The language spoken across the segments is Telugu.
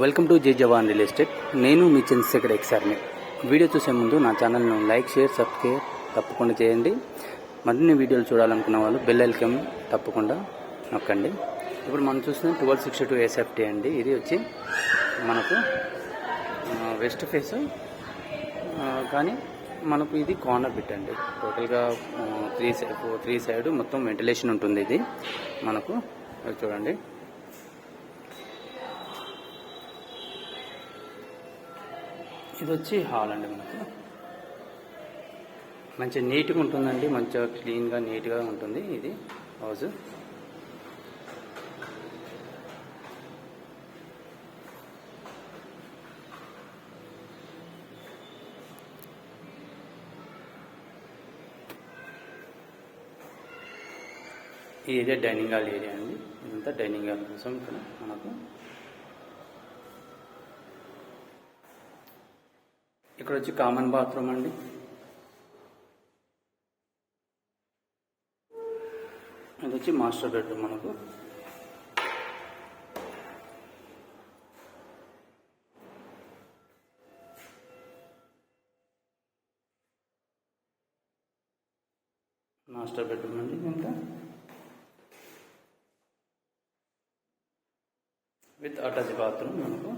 వెల్కమ్ టు జై జవాన్ రియల్ ఎస్టేట్. నేను మీ చంద్రశేఖర్ ఎక్స్ఆర్ని. వీడియో చూసే ముందు నా ఛానల్ను లైక్, షేర్, సబ్స్క్రైబ్ తప్పకుండా చేయండి. మరిన్ని వీడియోలు చూడాలనుకున్న వాళ్ళు బెల్ ఐకాన్ తప్పకుండా నొక్కండి. ఇప్పుడు మనం చూస్తున్న 1262 ఎస్ఎఫ్టీ అండి. ఇది వచ్చి మనకు వెస్ట్ ఫేస్, కానీ మనకు ఇది కార్నర్ బిట్ అండి. టోటల్గా త్రీ సైడ్ మొత్తం వెంటిలేషన్ ఉంటుంది. ఇది మనకు చూడండి, ఇది వచ్చి హాల్ అండి. మనకు మంచిగా నీట్గా ఉంటుందండి, మంచిగా క్లీన్గా నీట్గా ఉంటుంది ఇది హౌస్. ఈ ఏరియా డైనింగ్ హాల్ ఏరియా అండి. ఇదంతా డైనింగ్ హాల్ కోసం ఇక్కడ మనకు. ఇక్కడ వచ్చి కామన్ బాత్రూమ్ అండి. ఇది వచ్చి మాస్టర్ బెడ్రూమ్. మనకు మాస్టర్ బెడ్రూమ్ అండి. ఇంకా విత్ అటాచ్ బాత్రూమ్. మనకు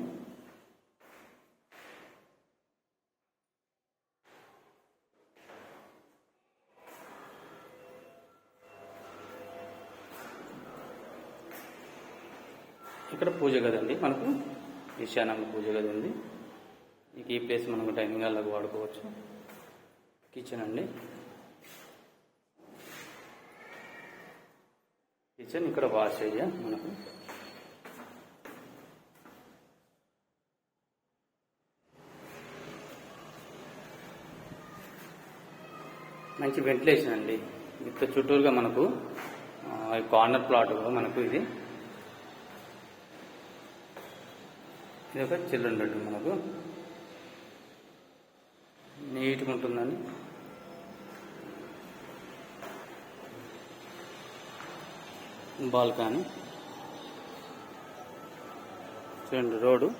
ఇక్కడ పూజ గది అండి. మనకు ఈశాన్యంలో పూజ గది ఉంది. ఈ ప్లేస్ మనకు డైనింగ్ హాల్లోకి వాడుకోవచ్చు. కిచెన్ అండి, కిచెన్. ఇక్కడ వాష్ ఏరియా. మనకు మంచి వెంటిలేషన్ అండి. ఇక్కడ చుట్టూరుగా మనకు కార్నర్ ప్లాట్ మనకు ఇది ఒక చిల్డ్రన్ బెడ్రూమ్. మనకు నీట్గా ఉంటుందని. బాల్కనీ చూడండి. రోడ్డు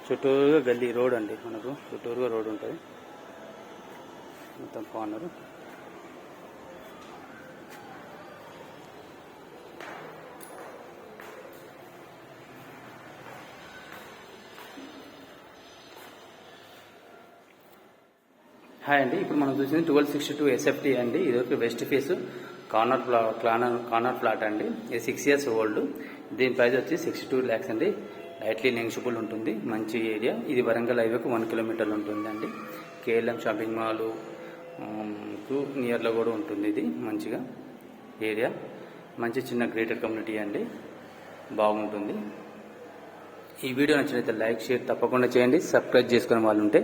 చుట్టూరుగా గల్లీ రోడ్ అండి. మనకు చుట్టూరుగా రోడ్ ఉంటుంది. మొత్తం కార్నరు. హాయ్ అండి. ఇప్పుడు మనం చూసింది 1262 ఎస్ఎఫ్టీ అండి. ఇది ఒక వెస్ట్ ఫేస్ కార్నర్ ఫ్లాట్ అండి. ఇది 6 years ఓల్డ్. దీని ప్రైస్ వచ్చి 62 lakhs అండి. లైట్లీ నెగిషియబుల్ ఉంటుంది. మంచి ఏరియా ఇది. వరంగల్ హైవేకు 1 kilometer ఉంటుంది అండి. కేఎల్ఎం షాపింగ్ మాల్ నియర్లో కూడా ఉంటుంది. ఇది మంచిగా ఏరియా, మంచి చిన్న గ్రేటర్ కమ్యూనిటీ అండి. బాగుంటుంది. ఈ వీడియో నచ్చినట్లయితే లైక్, షేర్ తప్పకుండా చేయండి. సబ్స్క్రైబ్ చేసుకునే వాళ్ళు ఉంటే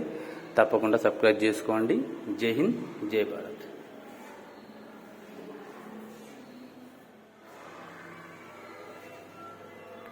తప్పకుండా సబ్స్క్రైబ్ చేసుకోండి. జై హింద్, జై భారత్.